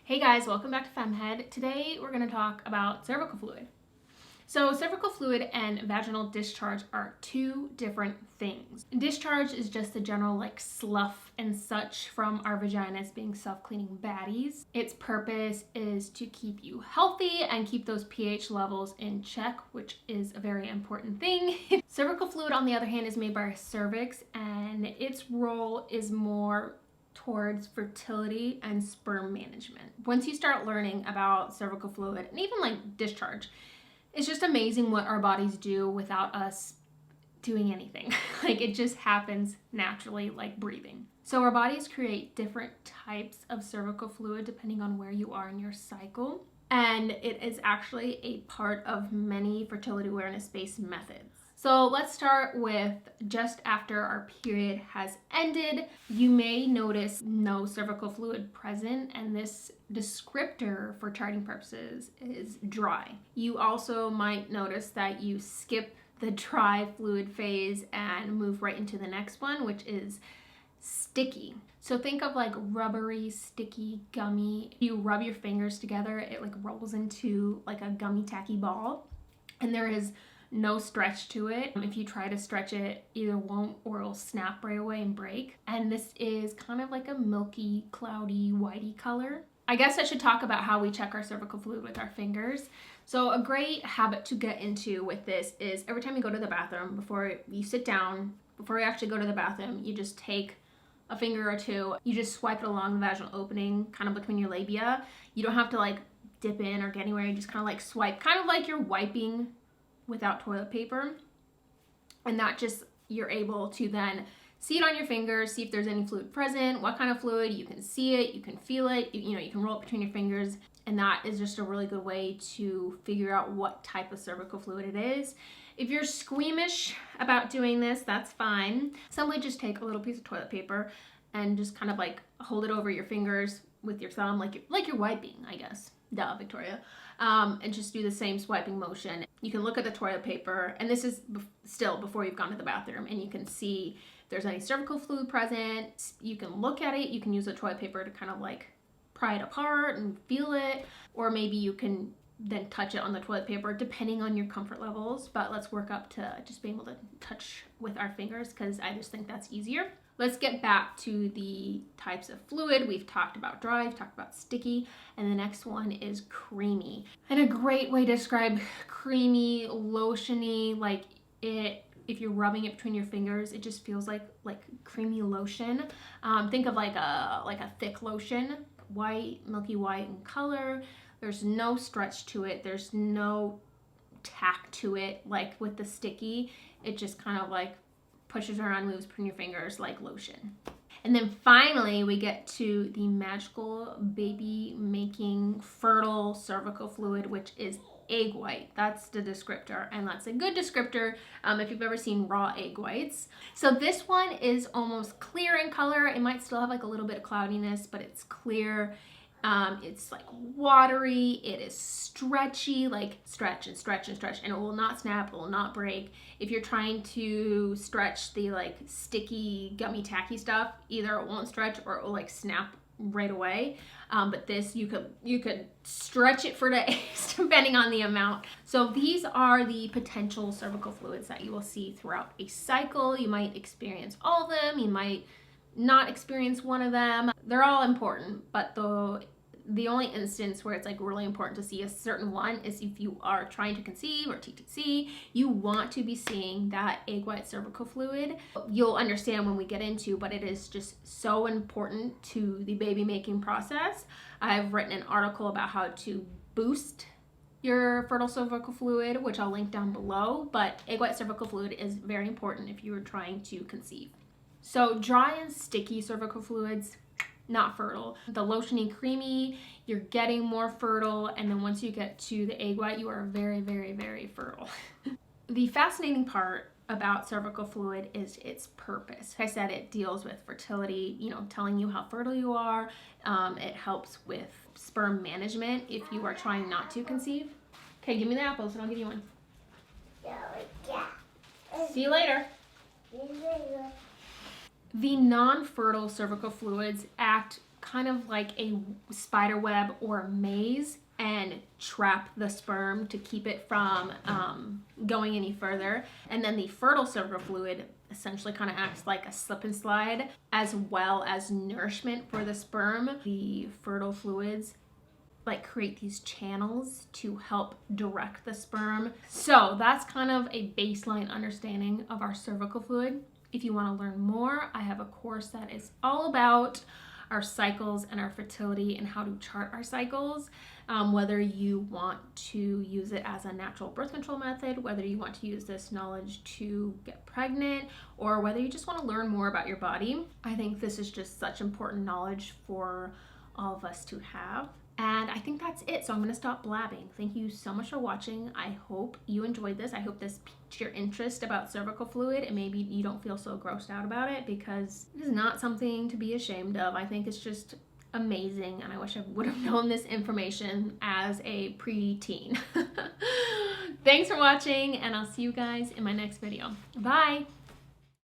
Hey guys, welcome back to FemmeHead. Today we're going to talk about cervical fluid. So cervical fluid and vaginal discharge are two different things. Discharge is just the general slough and such from our vaginas being self-cleaning baddies. Its purpose is to keep you healthy and keep those pH levels in check, which is a very important thing. Cervical fluid, on the other hand, is made by our cervix, and its role is more towards fertility and sperm management. Once you start learning about cervical fluid and even discharge, it's just amazing what our bodies do without us doing anything. It just happens naturally, like breathing. So our bodies create different types of cervical fluid depending on where you are in your cycle. And it is actually a part of many fertility awareness-based methods. So let's start with just after our period has ended. You may notice no cervical fluid present, and this descriptor for charting purposes is dry. You also might notice that you skip the dry fluid phase and move right into the next one, which is sticky. So think of rubbery, sticky, gummy. You rub your fingers together, it rolls into a gummy tacky ball, and there is no stretch to it. If you try to stretch it, either won't or it'll snap right away and break. And this is kind of like a milky, cloudy, whitey color. I guess I should talk about how we check our cervical fluid with our fingers. So a great habit to get into with this is every time you go to the bathroom, before you sit down, before you actually go to the bathroom, you just take a finger or two, you just swipe it along the vaginal opening, kind of between your labia. You don't have to dip in or get anywhere. You just kind of swipe, kind of like you're wiping without toilet paper, and that just, you're able to then see it on your fingers, see if there's any fluid present, what kind of fluid. You can see it, you can feel it, you can roll it between your fingers, and that is just a really good way to figure out what type of cervical fluid it is. If you're squeamish about doing this, that's fine. Simply just take a little piece of toilet paper and just kind of hold it over your fingers with your thumb, like you're wiping, I guess. Duh, Victoria. And just do the same swiping motion. You can look at the toilet paper, and this is still before you've gone to the bathroom, and you can see if there's any cervical fluid present. You can look at it. You can use the toilet paper to kind of pry it apart and feel it, or maybe you can then touch it on the toilet paper depending on your comfort levels. But let's work up to just being able to touch with our fingers, because I just think that's easier. Let's get back to the types of fluid. We've talked about dry, we've talked about sticky, and the next one is creamy. And a great way to describe creamy, lotiony, if you're rubbing it between your fingers, it just feels like creamy lotion. Think of a thick lotion, white, milky white in color. There's no stretch to it. There's no tack to it. Like with the sticky, it just kind of pushes around, moves between your fingers like lotion. And then finally, we get to the magical baby-making fertile cervical fluid, which is egg white. That's the descriptor, and that's a good descriptor if you've ever seen raw egg whites. So this one is almost clear in color. It might still have a little bit of cloudiness, but it's clear. It's watery, it is stretchy, stretch and stretch and stretch, and it will not snap, it will not break. If you're trying to stretch the sticky, gummy, tacky stuff, either it won't stretch or it will snap right away. But this, you could stretch it for days depending on the amount. So these are the potential cervical fluids that you will see throughout a cycle. You might experience all of them, you might not experience one of them. They're all important, but the only instance where it's really important to see a certain one is if you are trying to conceive or TTC. You want to be seeing that egg white cervical fluid. You'll understand when we get into, but it is just so important to the baby making process. I've written an article about how to boost your fertile cervical fluid, which I'll link down below, but egg white cervical fluid is very important if you are trying to conceive. So dry and sticky cervical fluids, not fertile. The lotiony, creamy, you're getting more fertile, and then once you get to the egg white, you are very, very, very fertile. The fascinating part about cervical fluid is its purpose. Like I said, it deals with fertility, telling you how fertile you are. It helps with sperm management if you are trying not to conceive. Okay, give me the apples and I'll give you one. See you later. The non-fertile cervical fluids act kind of like a spider web or a maze and trap the sperm to keep it from going any further. And then the fertile cervical fluid essentially kind of acts like a slip and slide as well as nourishment for the sperm. The fertile fluids like create these channels to help direct the sperm. So that's kind of a baseline understanding of our cervical fluid. If you want to learn more, I have a course that is all about our cycles and our fertility and how to chart our cycles. Whether you want to use it as a natural birth control method, whether you want to use this knowledge to get pregnant, or whether you just want to learn more about your body. I think this is just such important knowledge for all of us to have. And I think that's it. So I'm going to stop blabbing. Thank you so much for watching. I hope you enjoyed this. I hope this piqued your interest about cervical fluid and maybe you don't feel so grossed out about it, because it is not something to be ashamed of. I think it's just amazing, and I wish I would have known this information as a preteen. Thanks for watching, and I'll see you guys in my next video. Bye!